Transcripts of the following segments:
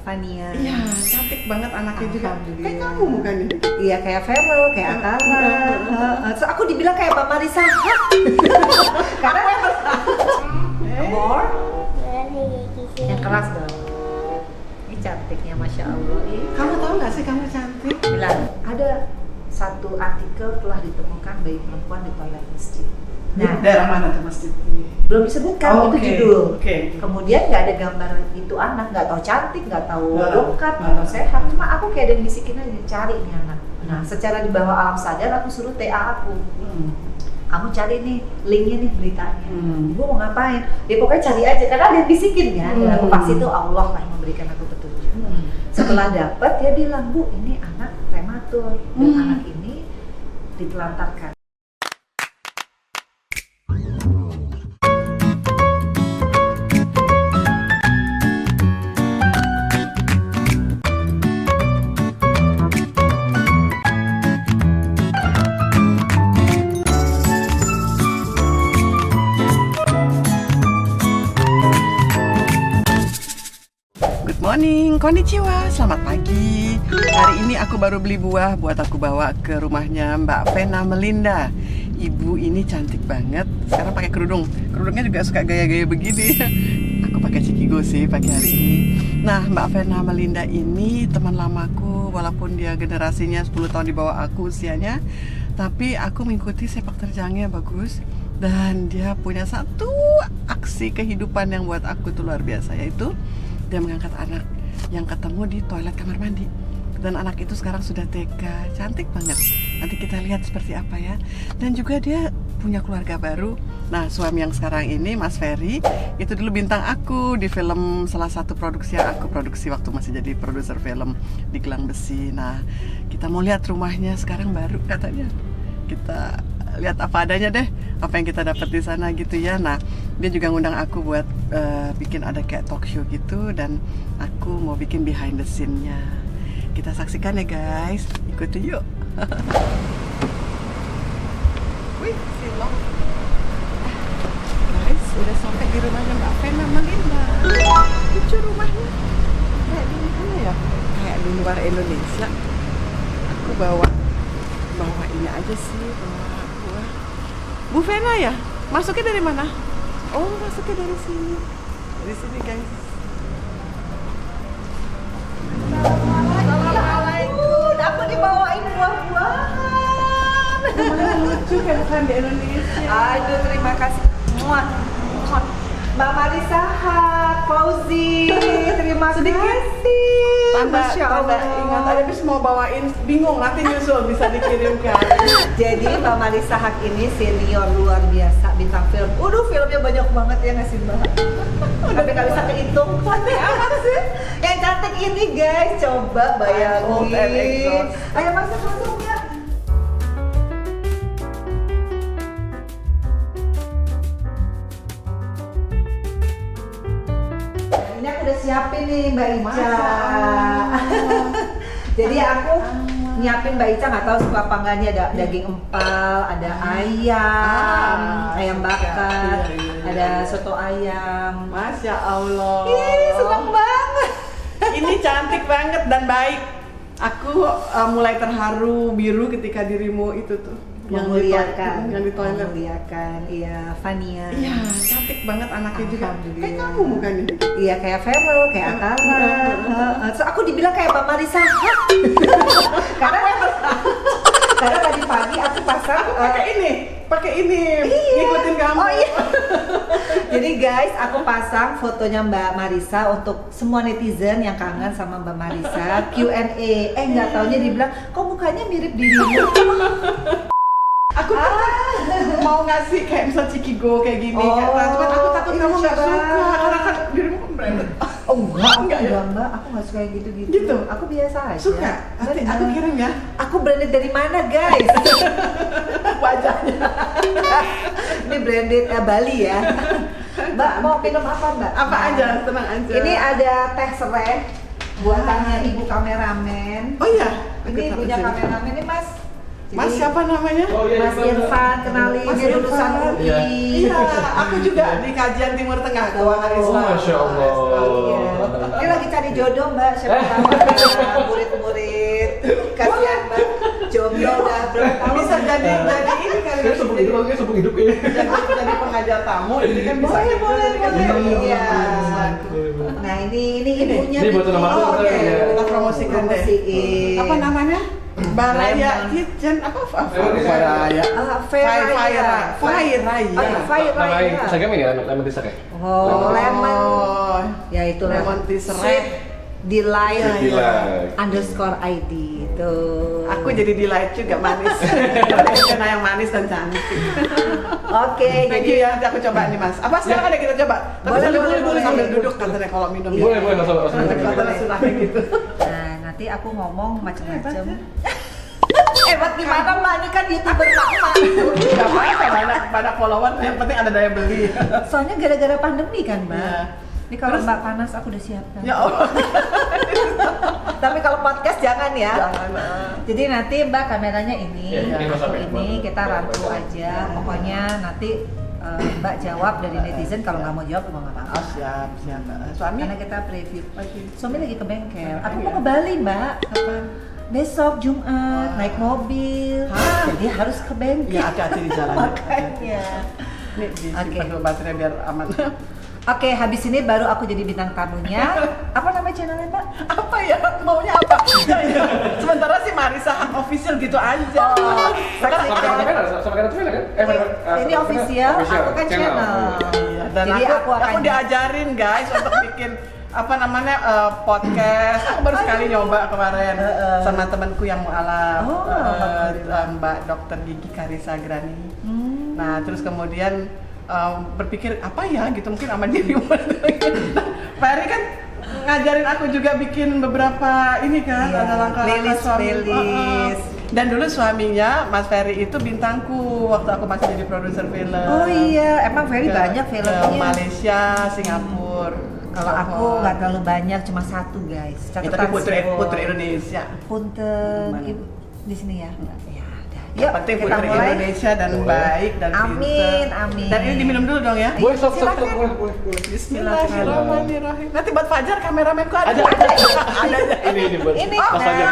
Fania. Iya, cantik banget anaknya juga. Kayak kamu mukanya. Iya, kayak Feral, kayak Atala. Terus aku dibilang kayak Mbak Marisa. Karena more yang keras dong. Ini cantiknya, masya Allah. Kamu tahu nggak sih kamu cantik? Bilang ada satu artikel telah ditemukan bayi perempuan di toilet masjid. Nah, daerah mana tuh masjid? Belum disebutkan itu judul. Oke. Kemudian nggak ada gambar itu anak, nggak tahu cantik, nggak tahu lengkap, nggak tahu Nah. sehat. Cuma aku kayak ada yang bisikin aja, cari nih anak. Nah, secara di bawah alam sadar aku suruh TA aku. Kamu cari nih linknya nih beritanya. Ibu mau ngapain? Ya pokoknya cari aja karena ada yang bisikin kan. Dan aku pasti itu Allah lah yang memberikan aku petunjuk. Setelah dapat dia bilang, Bu ini anak prematur dan anak ini ditelantarkan. Good morning, konnichiwa, selamat pagi. Hari ini aku baru beli buah buat aku bawa ke rumahnya Mbak Vena Melinda. Ibu ini cantik banget. Sekarang pakai kerudung. Kerudungnya juga suka gaya-gaya begini. Aku pakai cikigo sih pagi hari ini. Nah, Mbak Vena Melinda ini teman lamaku, walaupun dia generasinya 10 tahun di bawah aku usianya, tapi aku mengikuti sepak terjangnya bagus. Dan dia punya satu aksi kehidupan yang buat aku tuh luar biasa, yaitu dia mengangkat anak yang ketemu di toilet kamar mandi. Dan anak itu sekarang sudah TK, cantik banget. Nanti kita lihat seperti apa ya. Dan juga dia punya keluarga baru. Nah, suami yang sekarang ini, Mas Ferry, itu dulu bintang aku di film salah satu produksi yang aku produksi waktu masih jadi produser film di Gelang Besi. Nah, kita mau lihat rumahnya sekarang baru katanya. Kita lihat apa adanya deh, apa yang kita dapat di sana gitu ya. Nah, dia juga ngundang aku buat bikin ada kayak talk show gitu, dan aku mau bikin behind the scene-nya. Kita saksikan ya guys, ikuti yuk. Wih, silong. Guys, udah sampai di rumahnya Mbak Vena Melinda. Lucu rumahnya. Kayak di mana ya? Kayak di luar Indonesia. Aku bawa ini aja sih, bawa buah. Bu Vena ya? Masuknya dari mana? Oh, masuknya dari sini. Dari sini guys. Assalamualaikum. Aku dibawain buah-buahan. Lucu kan bukan di Indonesia. Aduh, terima kasih. Muah. Muah. Mbak Marisa, Fauzi, terima kasih. Tanda Masya Allah. ingat aja, habis mau bawain, bingung nanti nyusul bisa dikirimkan. Jadi Mbak Marisa Haq ini senior luar biasa bintang film. Waduh, filmnya banyak banget ya nggak sih Mbak? Tapi nggak bisa kehitung. Cantik amat sih. Yang cantik ini guys, coba Old and bayangin. exhaust. Ayo masuk ya. Ini aku udah siapin nih Mbak Ica. Masya Allah. Jadi aku nyiapin Mbak Ica, nggak tahu suka apa enggaknya, ada daging empal, ada ayam, ayam bakar, iya. ada soto ayam. Masya Allah. Ih, seneng banget. Ini cantik banget dan baik. Aku mulai terharu biru ketika dirimu itu tuh Memuliakan, yang di toilet. memuliakan, iya Fania. Iya, cantik banget anaknya juga. Alhamdulillah. Kayak kamu mukanya. Iya, kayak Feral, kayak Atala. Terus aku dibilang kayak Mbak Marisa. Karena tadi pagi aku pasang pakai ini, Iya. ngikutin kamu. Oh iya. Jadi guys, aku pasang fotonya Mbak Marisa untuk semua netizen yang kangen sama Mbak Marisa. Q&A. Nggak taunya dibilang, kok mukanya mirip dirimu. Aku mau ngasih kayak misal cikigo kayak gini, Oh, cuman aku takut kamu nggak iya. suka karena kan dirimu kan branded. Oh enggak ya? Mbak, aku nggak suka yang gitu-gitu. Gitu? Aku biasa aja. Suka? Nanti aku kirim ya Aku branded dari mana guys? wajahnya. Ini branded Bali ya. Mbak mau minum apa Mbak? Apa aja, tenang aja. Ini ada teh serai buatannya ibu kameramen. Oh iya. Ini ibunya kameramen ini Mas. Mas Jadi, siapa namanya? Mas Irfan, kenalin Mas dia lulusan Irfan. UI. Iya, aku juga di kajian Timur Tengah, keuangan Oh, Islam. Masya Allah. Iya. Ini lagi cari jodoh Mbak, siapa tahu ada murid-murid. Kasihan Mbak, jomblo udah berapa tahun. Bisa jadi ini kali ya. Sebelum hidup ya. Jadi pengajar tamu ini kan bisa. Boleh. Iya. Boleh. Nah ini ibunya. Ini buat nama aku. Oh, oke. Ya. Kita promosikan deh. Promosiin. Apa namanya? Baraya Lemon. Kitchen apa? Baraya. Nama Instagram ini Lemon Dessert ya? Oh, lemon. Oh, Ya itu Lemon Dessert. Sweet Delight Delight. _ID itu. Aku jadi delight juga manis. Karena yang manis dan cantik. Oke, Thank you ya, nanti aku coba nih Mas. Apa sekarang ada kita coba? Tapi Boleh. sambil duduk katanya kalau minum. Boleh langsung. Katanya sudah kayak gitu. Nah, nanti aku ngomong macam-macam. Hebat gimana Mbak? Ini kan YouTuber Mak. Gak apa-apa, banyak follower, yang penting ada daya beli. Soalnya gara-gara pandemi kan Mbak. Iya. Ini kalau Mbak panas aku udah siapkan. Ya Allah. Tapi kalau podcast jangan ya. Jangan. Jadi nanti Mbak kameranya ini, Iya, iya. aku ini kita rangkul aja. Pokoknya nanti Mbak jawab dari netizen, kalau nggak mau jawab mau nggak apa-apa. Oh, siap. Suami? Karena kita preview. Lagi. Suami lagi ke bengkel. Aku Iya. mau ke Bali Mbak. Kapan? Besok Jumat naik mobil. Hah? Jadi harus ke bengkel. Ya hati-hati di jalan. Makanya. Nih disimpan Oke. dulu baterainya biar aman. Oke, habis ini baru aku jadi bintang tamunya. Apa nama channelnya Mbak? Apa ya? Maunya apa? Sementara si Marisa official gitu aja. Oh, Sama kamera kan? Ini official, aku kan channel. Iya, dan Jadi aku akan diajarin guys untuk bikin apa namanya podcast. Aku baru sekali nyoba kemarin sama temanku yang mualaf, Oh, Mbak Dokter Gigi Karisa Grani. Hmm. Nah terus kemudian berpikir apa ya gitu mungkin sama diri. Pak Eri kan ngajarin aku juga bikin beberapa ini kan, Iya, ada langkah-langkah suami. playlist. Dan dulu suaminya Mas Ferry itu bintangku waktu aku masih jadi produser film. Oh iya, emang very banyak Ke filmnya. Malaysia, Singapura. Kalau aku nggak terlalu banyak, cuma satu guys. Ya, Catatan tapi Sibol. putri Indonesia. Punten, Mana? Ibu di sini ya. Ya, udah. Yang penting putri Indonesia dan baik dan Amin, pinter. amin. Dan ini diminum dulu dong ya. Boleh, stop. Silakan. Boleh. Bismillahirrahmanirrahim. Nanti buat Fajar kameramenku ada. Ada. Ini buat Ini pas aja.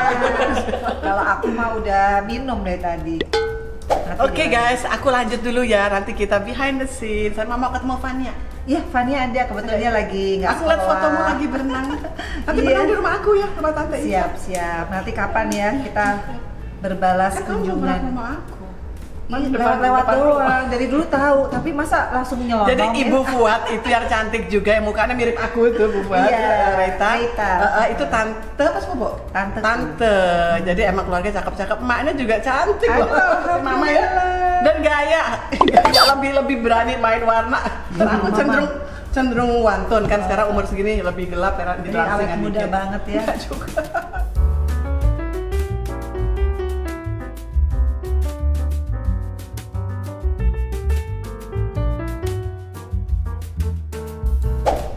kalau aku mah udah minum dari tadi. Nanti Oke dia- guys, aku lanjut dulu ya. Nanti kita behind the scene. Saya mau ketemu Fania. Iya, Fania ada, kebetulan dia lagi nggak Aku lihat sekolah. fotomu lagi berenang. Nanti Iya. berenang di rumah aku ya, rumah tante Iya. Siap. Nanti kapan ya kita berbalas Kan kamu kunjungan? pernah ke rumah aku. Iya, Depan- lewat depan doang. Dari dulu tahu, tapi masa langsung nyelonong? Jadi Ibu Fuad itu yang cantik juga, yang mukanya mirip aku tuh Bu Fuad, Iya, Reita. Reita. Itu tante apa sepupu? Tante. Tante. Jadi emang keluarga cakep-cakep. Emaknya juga cantik loh. Aduh, Mama ya. Dan gaya lebih berani main warna. Dan aku cenderung wantun kan sekarang umur segini lebih gelap karena Ini awet muda banget ya. Enggak juga.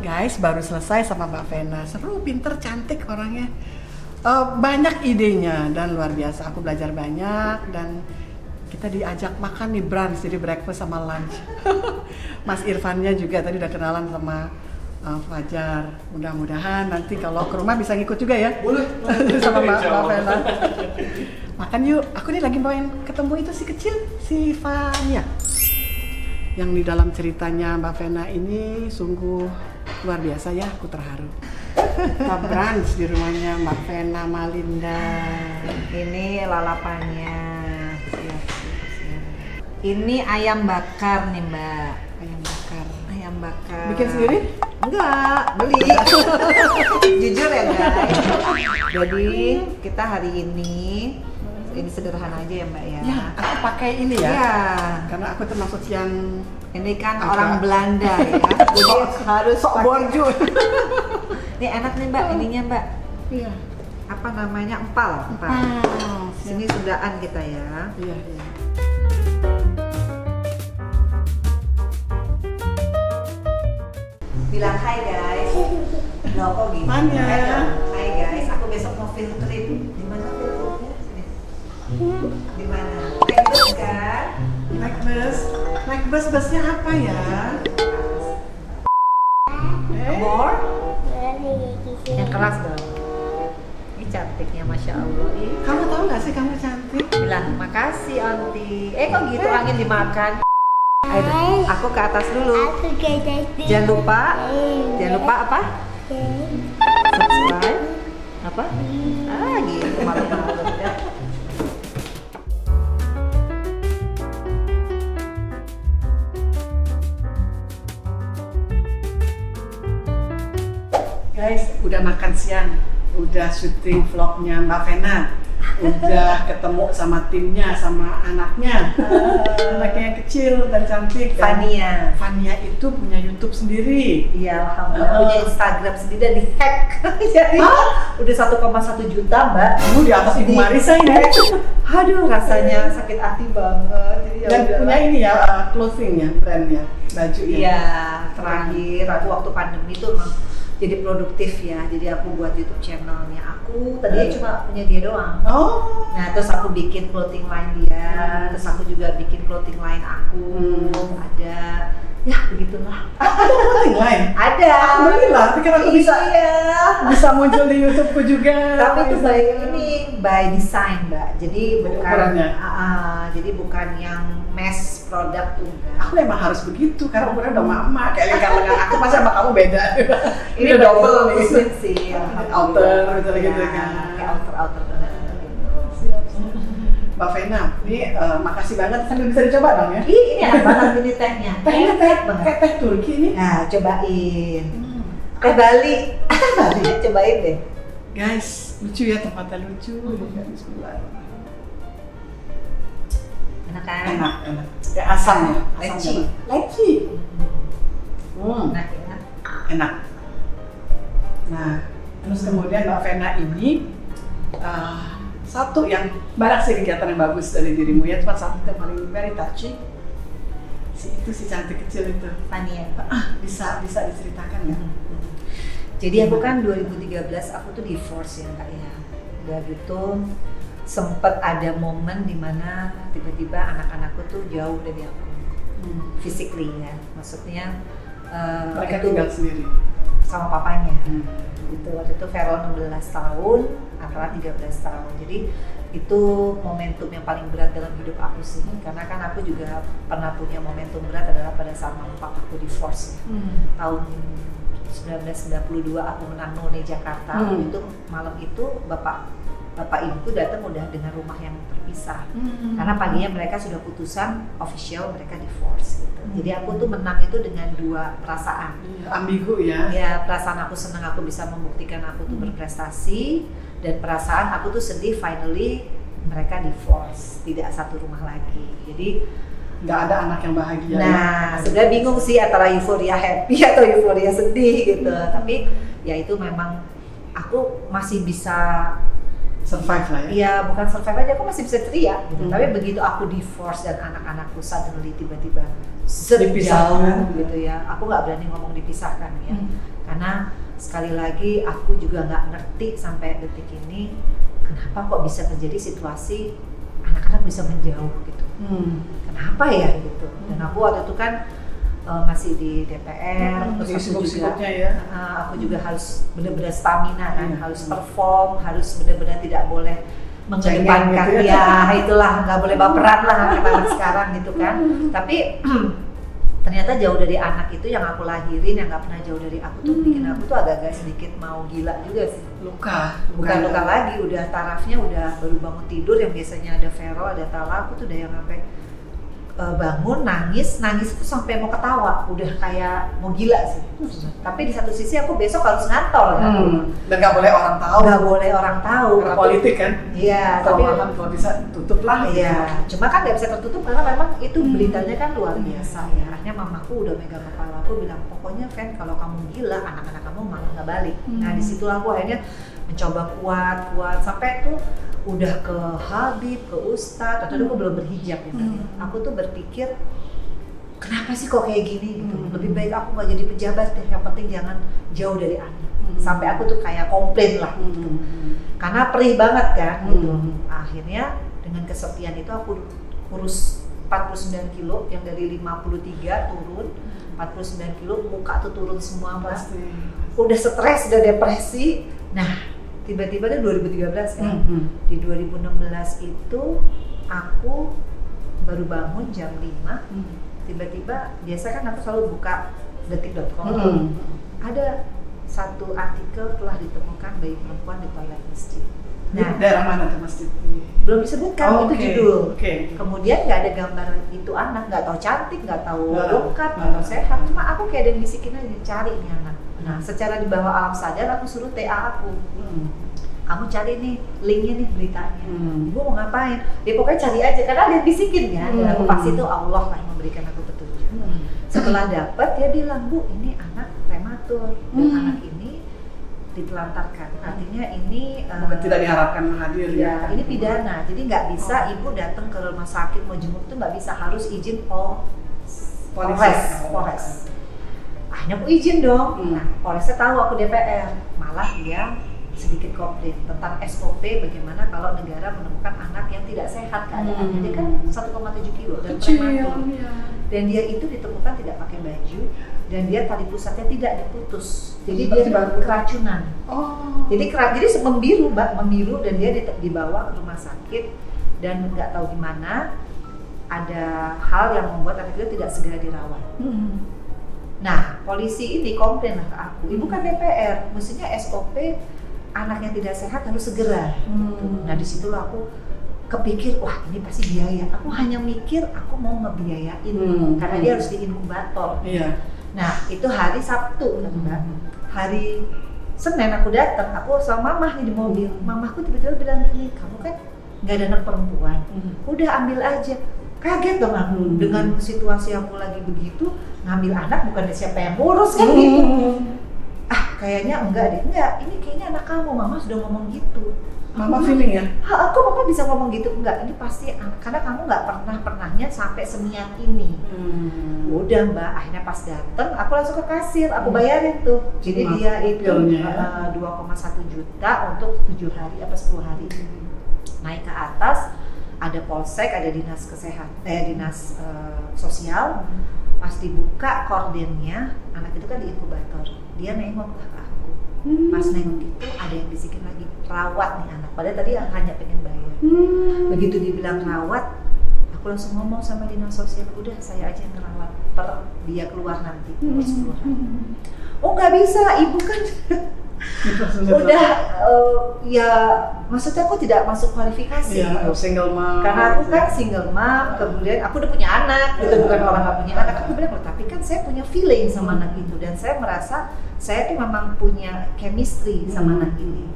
Guys, baru selesai sama Mbak Vena. Seru, pinter, cantik orangnya. Banyak idenya dan luar biasa. Aku belajar banyak dan kita diajak makan nih brunch, jadi breakfast sama lunch. Mas Irfannya juga tadi udah kenalan sama Fajar. Mudah-mudahan nanti kalau ke rumah bisa ngikut juga ya. Boleh. Sama Mbak Insya Allah. Vena. Makan yuk. Aku nih lagi pengen ketemu itu si kecil, si Fania. Yang di dalam ceritanya Mbak Vena ini sungguh luar biasa ya, aku terharu. Kita brunch di rumahnya Mbak Vena Malinda. Ini lalapannya. Siap. Ini ayam bakar nih Mbak. Ayam bakar. Ayam bakar. Bikin sendiri? Enggak, beli. Jujur ya guys. Jadi kita hari ini sederhana aja ya Mbak ya. Ya, aku pakai ini ya. Iya. Karena aku termasuk yang Ini kan Agak- orang Belanda ya. Jadi harus sok pakai- borju. Ini enak nih Mbak, ininya Mbak. Iya. Apa namanya? Empal. Sini sudahan kita ya. Iya, iya. Bilang hai guys. Loh kok gitu? Fania. Hai dong. Hai guys, aku besok mau field trip. Di mana field tripnya? Sini. Di mana? Naik bus kan? Naik busnya apa ya? More? Yang keras dong. Ini cantiknya, masya Allah. Ih, Kamu tahu nggak sih kamu cantik? bilang makasih Aunty. Kok gitu angin dimakan. Ayo, aku ke atas dulu. Jangan lupa apa? Subscribe. Apa? Gitu malu-malu ya. Guys, udah makan siang, udah syuting vlognya Mbak Vena, udah ketemu sama timnya, sama anaknya, anaknya yang kecil dan cantik. Fania. Fania itu punya YouTube sendiri. Iya, alhamdulillah punya Instagram sendiri dan di-hack. Jadi udah 1,1 juta, Mbak. Kamu di atas Ibu Marisa ini. Aduh, rasanya sakit hati banget. Jadi ya Dan udah. punya ini ya, clothing-nya, brand-nya, baju ya. Iya, terakhir aku waktu pandemi tuh emang jadi produktif ya. Jadi aku buat YouTube channelnya aku. Tadinya cuma punya dia doang. Oh. Nah, terus aku bikin clothing line dia, terus aku juga bikin clothing line aku. Ada, ya begitulah. Ada clothing line. Ada. Alhamdulillah, pikir aku bisa muncul di YouTubeku juga. Tapi itu by design, Mbak. Jadi bukan Ukurannya. jadi bukan yang mass product tuh enggak. Aku emang harus begitu karena ukuran udah mama kayak lengan aku pasti sama kamu beda. Ini udah double nih. muslim sih. Outer gitu Ya, kan. kayak outer benar. Siap. Mbak Vena, ini makasih banget sambil bisa dicoba dong ya. Ih, ini enak banget ini tehnya. Tehnya Enak banget. kayak teh Turki nih. Nah, cobain. Teh Bali. Bali, cobain deh. Guys, lucu ya tempatnya lucu. Bismillah. Enak kan? Enak. Kayak asam ya. Leci. Leci. Enak ya. Enak. Nah, terus kemudian Mbak Vena ini satu yang banyak sih kegiatan yang bagus dari dirimu ya, cuma satu yang paling very touching. Si cantik kecil itu. Fania. Bisa diceritakan nggak? Jadi aku kan 2013 aku tuh divorce ya Kak ya. Udah gitu sempet ada momen dimana tiba-tiba anak-anakku tuh jauh dari aku. Physically ya, maksudnya Mereka itu tinggal sendiri. sama papanya. Gitu, waktu itu Vero 16 tahun, Akala 13 tahun. Jadi itu momentum yang paling berat dalam hidup aku sih. Karena kan aku juga pernah punya momentum berat adalah pada saat mama papaku divorce ya. Tahun 1992 aku menang None Jakarta. Itu malam itu bapak ibuku datang udah dengan rumah yang terpisah. Karena paginya mereka sudah putusan official mereka divorce gitu. Jadi aku tuh menang itu dengan dua perasaan. Ambigu ya. Ya, perasaan aku senang aku bisa membuktikan aku tuh berprestasi, dan perasaan aku tuh sedih finally mereka divorce, tidak satu rumah lagi. Jadi Nggak ada anak yang bahagia. nah, ya. sudah bingung sih antara euforia happy atau euforia sedih gitu. Tapi ya itu memang aku masih bisa Survive lah ya. ya, bukan survive aja, aku masih bisa teriak gitu. Tapi begitu aku divorce dan anak-anakku suddenly tiba-tiba Dipisahkan. jauh gitu ya, aku nggak berani ngomong dipisahkan ya. Karena sekali lagi aku juga nggak ngerti sampai detik ini kenapa kok bisa terjadi situasi anak-anak bisa menjauh gitu. Kenapa ya gitu. Dan aku waktu itu kan masih di DPR, terus aku juga, ya. aku juga harus benar-benar stamina kan, harus perform, harus benar-benar tidak boleh mengedepankan gitu ya itulah, nggak boleh baperan lah anak-anak sekarang gitu kan. Tapi ternyata jauh dari anak itu yang aku lahirin, yang nggak pernah jauh dari aku tuh bikin aku tuh agak-agak sedikit mau gila juga sih. Bukan luka lagi, udah tarafnya udah baru bangun tidur yang biasanya ada Vero, ada Tala, aku tuh udah yang sampai bangun nangis tuh sampai mau ketawa, udah kayak mau gila sih. Tapi di satu sisi aku besok harus ngantor kan. Dan nggak boleh orang tahu. Nggak boleh orang tahu. Karena politik kan. Iya, Kalau tapi kalau bisa tutup lah. iya, cuma kan nggak bisa tertutup karena memang itu beritanya kan luar biasa ya. Akhirnya mamaku udah megang kepala aku bilang, pokoknya Fen, kalau kamu gila, anak-anak kamu malah nggak balik. Nah disitulah aku akhirnya mencoba kuat sampai tuh udah ke Habib, ke Ustadz, atau aku belum berhijab ya. Aku tuh berpikir kenapa sih kok kayak gini gitu. Lebih baik aku nggak jadi pejabat deh, yang penting jangan jauh dari anak. Sampai aku tuh kayak komplain lah gitu. Karena perih banget kan gitu. Akhirnya dengan kesepian itu aku kurus 49 kilo, yang dari 53 turun 49 kilo, muka tuh turun semua Mbak. Pasti. udah stres, udah depresi. Nah, tiba-tiba itu 2013 kan. Di 2016 itu aku baru bangun jam 5. Tiba-tiba biasa kan aku selalu buka detik.com. Ada satu artikel telah ditemukan bayi perempuan di toilet masjid. Nah, daerah mana tuh masjid? Belum disebutkan, itu judul. Kemudian nggak ada gambar itu anak, nggak tahu cantik, nggak tahu lengkap, nggak tahu sehat. Cuma aku kayak ada yang bisikin aja, cari nih anak. Nah, secara di bawah alam sadar aku suruh TA aku. Kamu cari nih linknya nih beritanya. Ibu mau ngapain? Ya pokoknya cari aja, karena dia bisikin ya. Dan aku pasti itu Allah lah yang memberikan aku petunjuk. Setelah dapat dia bilang, Bu ini anak prematur dan anak ini ditelantarkan. Artinya ini bukan tidak diharapkan hadir ya. Ini pidana, jadi nggak bisa ibu datang ke rumah sakit mau jenguk tuh nggak bisa, harus izin Polres. Akhirnya aku izin dong. Nah, Polresnya tahu aku DPR, malah dia sedikit komplain tentang SOP bagaimana kalau negara menemukan anak yang tidak sehat keadaannya. Dia kan 1,7 kilo dan prematur. Dan dia itu ditemukan tidak pakai baju dan dia tali pusatnya tidak diputus. Jadi dia keracunan. Jadi membiru, Mbak, membiru dan dia dibawa ke rumah sakit dan nggak tahu gimana ada hal yang membuat anak itu tidak segera dirawat. Nah, polisi ini komplain ke aku, ibu kan DPR, mestinya SOP anak yang tidak sehat harus segera. Nah, di situ aku kepikir, wah ini pasti biaya. Aku hanya mikir aku mau ngebiayain karena dia harus di inkubator. Nah, itu hari Sabtu kan, Mbak. Hari Senin aku datang, aku sama mamah nih di mobil. Mamahku tiba-tiba bilang gini, kamu kan nggak ada anak perempuan, udah ambil aja. Kaget dong aku dengan situasi aku lagi begitu, ngambil anak bukan siapa yang ngurus kan gitu. Kayaknya enggak, ini kayaknya anak kamu, mama sudah ngomong gitu. Mama feeling ya? Mama bisa ngomong gitu, enggak, ini pasti anak, karena kamu nggak pernahnya sampai seniat ini. Udah Mbak, akhirnya pas dateng, aku langsung ke kasir, aku bayarin tuh. Jadi dia itu 2,1 juta untuk 7 hari apa 10 hari. Naik ke atas, ada polsek, ada dinas dinas sosial. Pas dibuka kordennya, anak itu kan di inkubator. Dia nengok ke aku. Pas nengok itu ada yang bisikin lagi, rawat nih anak. Padahal tadi hanya pengen bayar. Begitu dibilang rawat, aku langsung ngomong sama dinas sosial, udah saya aja yang ngerawat per dia keluar nanti per 10 hari. Oh nggak bisa, ibu kan udah ya maksudnya aku tidak masuk kualifikasi gitu. Single mom. Karena aku kan single mom, kemudian aku udah punya anak, gitu bukan orang nggak punya anak. Aku bilang, tapi kan saya punya feeling sama anak itu dan saya merasa saya tuh memang punya chemistry sama anak ini.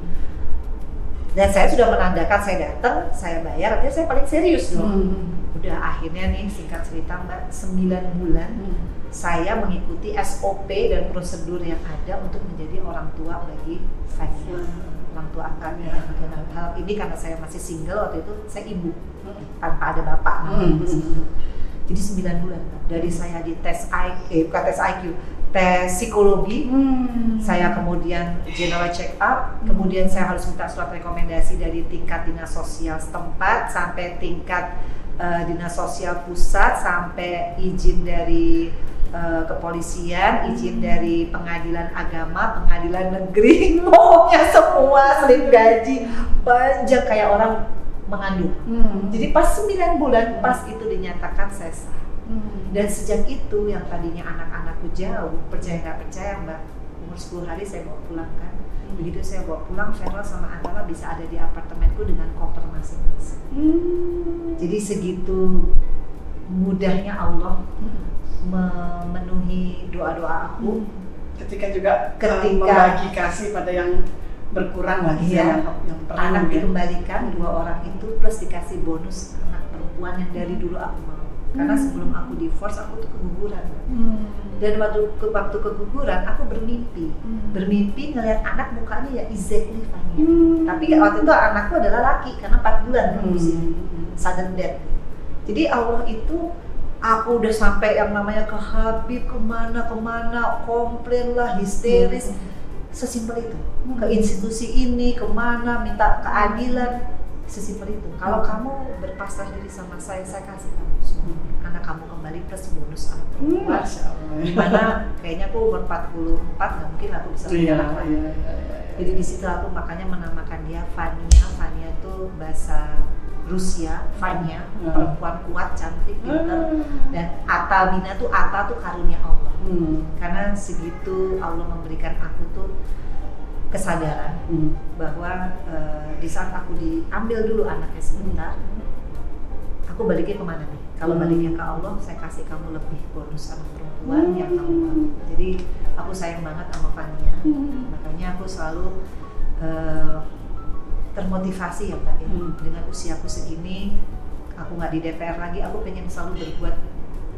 Dan saya sudah menandakan saya datang, saya bayar, artinya saya paling serius dong. Udah akhirnya nih singkat cerita Mbak, 9 bulan saya mengikuti SOP dan prosedur yang ada untuk menjadi orang tua bagi Fanya, orang tua angkatnya. Hal ini karena saya masih single waktu itu, saya ibu tanpa ada bapak. Jadi 9 bulan dari saya di tes IQ, tes psikologi, saya kemudian general check up, kemudian saya harus minta surat rekomendasi dari tingkat dinas sosial setempat sampai tingkat dinas sosial pusat, sampai izin dari kepolisian, izin dari pengadilan agama, pengadilan negeri, pokoknya semua slip gaji panjang kayak orang mengandung. Jadi pas 9 bulan pas itu dinyatakan saya sah. Dan sejak itu yang tadinya anak-anakku jauh, percaya nggak percaya Mbak, umur 10 hari saya bawa pulang kan. Begitu saya bawa pulang, Feral sama Antara bisa ada di apartemenku dengan koper masing-masing. Jadi segitu mudahnya Allah memenuhi doa-doa aku. Ketika membagi kasih pada yang berkurang lagi, yang anak dikembalikan 2 orang itu plus dikasih bonus anak perempuan yang dari dulu aku mau. Karena sebelum aku divorce aku tuh keguguran. Dan waktu keguguran aku bermimpi ngelihat anak mukanya ya exactly Fanya. Tapi waktu itu anakku adalah laki karena 4 bulan usia, sudden death. Jadi Allah itu, aku udah sampai yang namanya ke Habib, kemana, komplain lah, histeris, sesimpel itu. Ke institusi ini, kemana, minta keadilan, sesimpel itu. Kalau kamu berpasrah diri sama saya kasih kamu semua. anak kamu kembali plus bonus anak perempuan. Masya Allah. Dimana kayaknya aku umur 44 nggak mungkin aku bisa punya Iya, anak lagi. iya, iya. Jadi di situ aku makanya menamakan dia Vania. Vania itu bahasa Rusia, Vania, perempuan kuat, cantik, pintar. Dan Atabina tuh Ata tuh karunia Allah. Karena segitu Allah memberikan aku tuh kesadaran bahwa di saat aku diambil dulu anaknya sebentar, aku baliknya kemana nih? Kalau baliknya ke Allah, saya kasih kamu lebih bonus anak perempuan yang kamu mau. Jadi aku sayang banget sama Vania, makanya aku selalu termotivasi ya Mbak ya. Dengan usiaku segini, aku nggak di DPR lagi, aku pengen selalu berbuat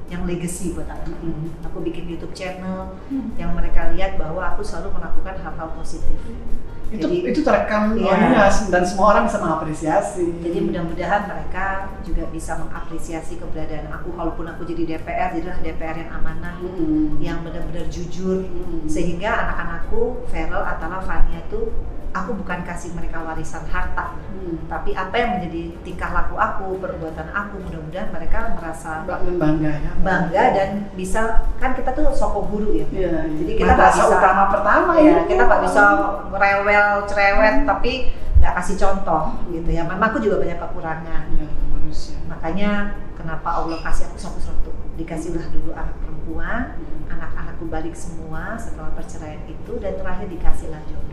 yang legacy buat anak. Aku bikin YouTube channel yang mereka lihat bahwa aku selalu melakukan hal-hal positif. Itu terekam iya. dan semua orang bisa mengapresiasi. Jadi mudah-mudahan mereka juga bisa mengapresiasi keberadaan aku, kalaupun aku jadi DPR, jadilah DPR yang amanah, yang benar-benar jujur, sehingga anak-anakku, Feral, Atala, Vania tuh aku bukan kasih mereka warisan harta, tapi apa yang menjadi tingkah laku aku, perbuatan aku, mudah-mudahan mereka merasa bangga ya. Bangga dan bisa, kan kita tuh soko guru ya. Iya, Jadi kita nggak bisa utama pertama ya, kita nggak bisa rewel, cerewet, tapi nggak kasih contoh gitu ya. Memang aku juga banyak kekurangan. Iya, manusia. Makanya kenapa Allah kasih aku satu-satu, dikasihlah dulu anak perempuan, anak-anakku balik semua setelah perceraian itu, dan terakhir dikasihlah jodoh.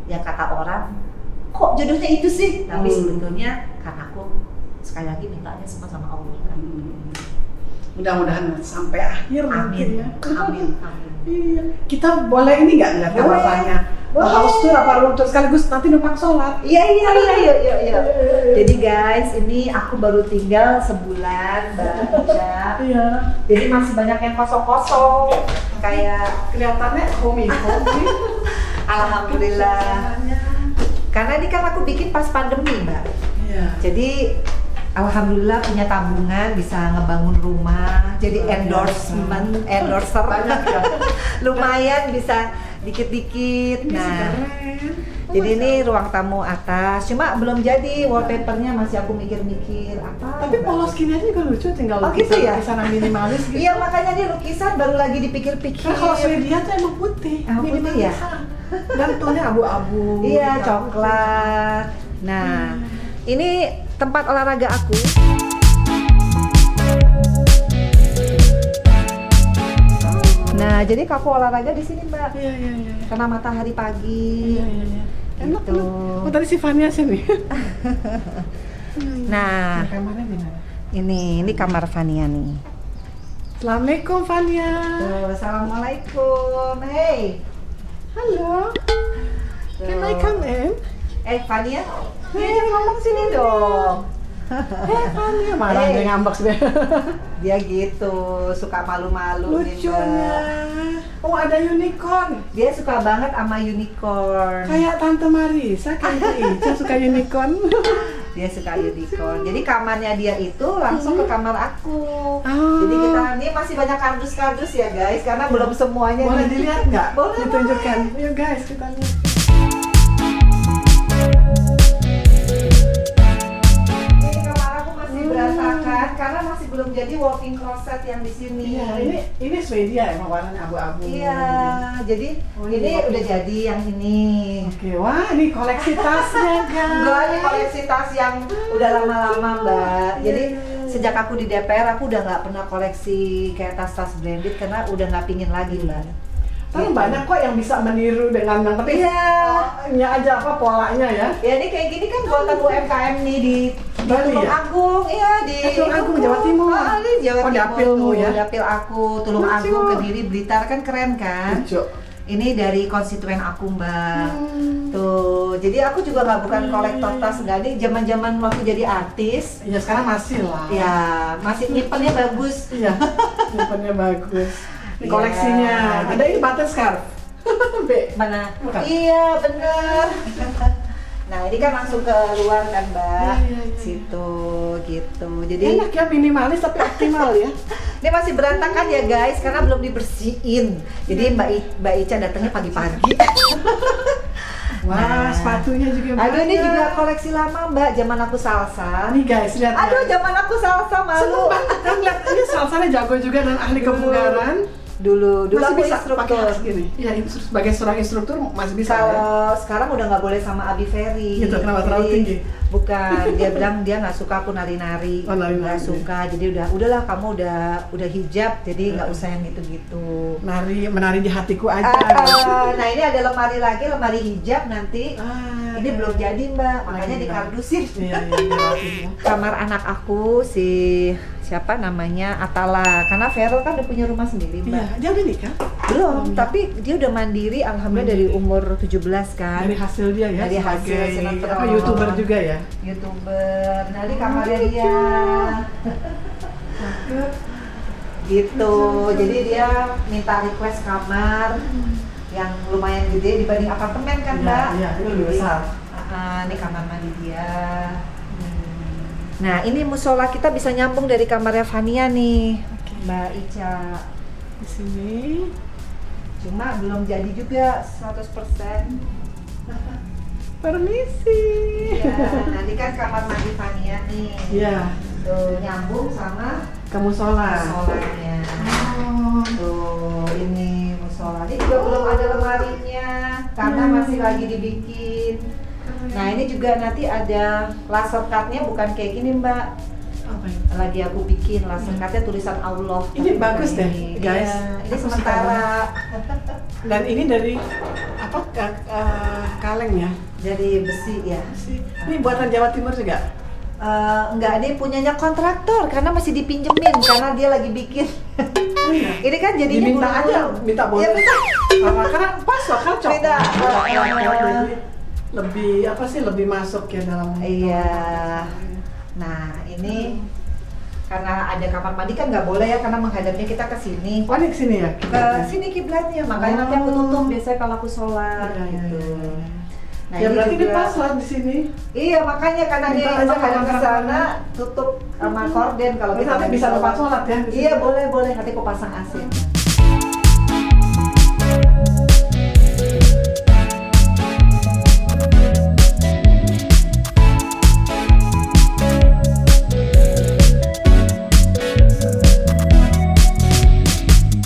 Yang kata orang, kok jodohnya itu sih? Tapi sebetulnya karena aku sekali lagi mintanya semua sama Allah kan. Mudah-mudahan sampai akhir mungkin ya. Amin. Amin. Iya. Kita boleh ini nggak lihat kamarnya? Haus tour apa room tour sekaligus nanti numpang sholat? Iya. Jadi guys, ini aku baru tinggal sebulan, Mbak Ica. Iya. Jadi masih banyak yang kosong-kosong. Kayak Kelihatannya homey. alhamdulillah. Karena ini kan aku bikin pas pandemi, Mbak. Iya. Jadi alhamdulillah punya tabungan, bisa ngebangun rumah. Jadi endorser Banyak ya. lumayan bisa dikit-dikit. Nah, jadi ini ruang tamu atas. Cuma belum jadi, wallpapernya masih aku mikir-mikir apa. Tapi polos gini aja juga lucu, tinggal Oh, gitu ya? lukisan yang minimalis gitu. Iya, makanya dia lukisan baru lagi dipikir-pikir. Nah, kalau Swedia tuh emang putih, Putih ya? Dan tonnya abu-abu. Iya, coklat. Nah, ini tempat olahraga aku. Nah, jadi aku olahraga di sini, Mbak. Iya. Kena matahari pagi. Iya. Enak Gitu. Oh, tadi si Vania sini. Nah, Kamarnya di mana? ini kamar Vania nih. Assalamualaikum Vania. Tuh, assalamualaikum. Hey. Halo. Can I come in? Vania. Jangan ngomong sini dong. Vania marah dia ngambek deh. Dia gitu, suka malu-malu nih, Lucunya. Mbak. Oh, ada unicorn. Dia suka banget sama unicorn. Kayak Tante Marisa, kayak Ica suka unicorn. Dia suka unicorn. Jadi kamarnya dia itu langsung ke kamar aku. Oh. Jadi kita ini masih banyak kardus-kardus ya guys, karena belum semuanya. Boleh dilihat nggak? Boleh. Ditunjukkan. Yuk guys, kita lihat. Ini kamar aku masih berantakan karena masih belum jadi walk-in closet yang di sini. Iya, ini Swedia emang warnanya abu-abu. Iya, jadi ini iya. udah jadi yang ini. Oke, wah ini koleksi tasnya guys. Enggak, ini koleksi tas yang udah lama-lama Mbak. Jadi sejak aku di DPR aku udah nggak pernah koleksi kayak tas-tas branded karena udah nggak pingin lagi Mbak. Tapi banyak kok yang bisa meniru dengan yang penting nya aja apa polanya ya. Ya ini kayak gini kan buatan UMKM nih di Bali Tulung ya? Agung, iya di Tulung Agung, Jawa Timur. Ini Jawa Oh, Timur. dapilmu tuh, ya? Dapil aku, Tulung Lucu. Agung, Kediri, Blitar kan keren kan? Lucu. Ini dari konstituen aku Mbak. Tuh, jadi aku juga nggak bukan kolektor tas nggak. Ini zaman-zaman waktu jadi artis. Ya sekarang masih lah. Ya, masih nyimpennya bagus. Iya. Simpannya bagus. Ini Iya. koleksinya. Ada ini button scarf. B. Mana? Bukan. Iya, bener. Nah, ini kan langsung ke luar kan, Mbak. Iya. Situ, gitu. Jadi Enak ya, minimalis tapi optimal ya. ini masih berantakan ya, guys, karena belum dibersihin. Jadi Mbak Ica datangnya pagi-pagi. Wah, sepatunya juga banyak. Aduh, ini juga koleksi lama Mbak, zaman aku salsa. Nih guys, lihat. Aduh, zaman aku salsa Seneng malu. banget kan lihat, ini salsanya jago juga dan ahli kebugaran. Dulu Masih aku bisa pakai instruktur. hak gini. Ya, sebagai seorang instruktur masih bisa ya. Kalau sekarang udah nggak boleh sama Abi Ferry. Gitu, kenapa terlalu Jadi, tinggi? Bukan, dia bilang dia nggak suka aku nari-nari. Oh, nari-nari. Nggak suka, jadi udahlah kamu udah hijab, jadi nggak usah yang gitu-gitu. Menari di hatiku aja. Nah ini ada lemari lagi, lemari hijab nanti. Ini belum jadi Mbak, makanya dikardusin. Iya, iya. Kamar anak aku siapa namanya Atala, karena Vero kan udah punya rumah sendiri Mbak. Iya, dia udah nikah? Belum, tapi dia udah mandiri alhamdulillah dari umur 17 kan. Dari hasil dia ya, Dari hasil sebagai sinetron. YouTuber juga ya. YouTuber. Nah, di kamarnya dia. Gitu. Jadi dia minta request kamar yang lumayan gede dibanding apartemen kan, Iya, Mbak? iya, itu lebih besar. Ini kamar mandi dia. Nah, ini musola kita bisa nyambung dari kamarnya Fania nih, Mbak Ica. Di sini. Cuma belum jadi juga 100%. Permisi. Ya, nanti kan kamar mandi Fania nih. Iya. Tuh, nyambung sama Kamu sholat. musolanya. Oh. Tuh, ini musola. Ini juga belum ada lemarinya karena masih lagi dibikin. Nah, ini juga nanti ada laser cutnya, bukan kayak gini Mbak. Apa ini? Lagi aku bikin laser cutnya tulisan Allah. Ini Tapi bagus bukan deh, ini. guys. Iya, ini Aku sementara. Dan ini dari apa? Kaleng ya? Dari besi ya. Ini buatan Jawa Timur juga. Enggak, ini punyanya kontraktor karena masih dipinjemin karena dia lagi bikin. Ini kan jadinya Diminta bulu-bulu. aja, minta boleh. Ya, minta. Karena pas loh, cocok. Beda. Jadi lebih apa sih, lebih masuk ya dalam. Iya. Nah, ini karena ada kamar mandi kan nggak boleh ya karena menghadapnya kita ke sini. Oh, ini kesini ya? Ke sini kiblatnya, makanya nanti aku tutup biasanya kalau aku sholat Iya, iya, gitu. iya. Nah, Ya ini berarti juga- dia pas lah di sini. Iya, makanya karena Minta dia aja menghadap ke kamar sana mandi. tutup sama korden kalau Terus kita nanti lagi bisa tempat sholat ya di Iya, situ? boleh nanti aku pasang AC.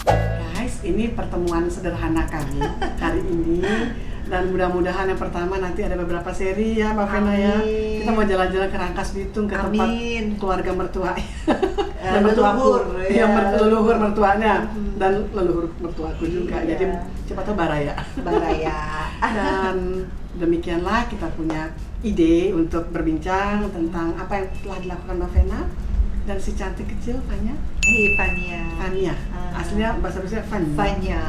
Guys, ini pertemuan sederhana kami hari ini. Dan mudah-mudahan yang pertama nanti ada beberapa seri ya Mbak Vena ya. Amin. Kita mau jalan-jalan ke Rangkas Bitung ke tempat Amin. keluarga mertua. Leluhur, ya. Leluhur mertuanya dan leluhur mertuaku juga. Iya. Jadi cepat tahu baraya. Baraya. Dan demikianlah kita punya ide untuk berbincang tentang apa yang telah dilakukan Mbak Vena dan si cantik kecil Fanya. Fania. Fania. Aslinya bahasa Indonesia Fanya. Fania.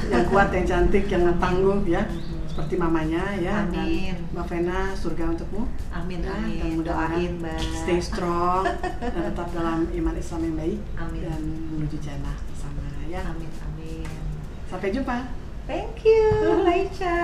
Yang kuat, yang cantik, yang tangguh ya. Seperti mamanya ya. Amin. Dan Mbak Vena, surga untukmu. Amin, Ya, dan amin. mudah-mudahan Doain, Mbak. stay strong dan tetap dalam iman Islam yang baik. Amin. Dan menuju jannah bersama ya. Amin, amin. Sampai jumpa. Thank you, Laica.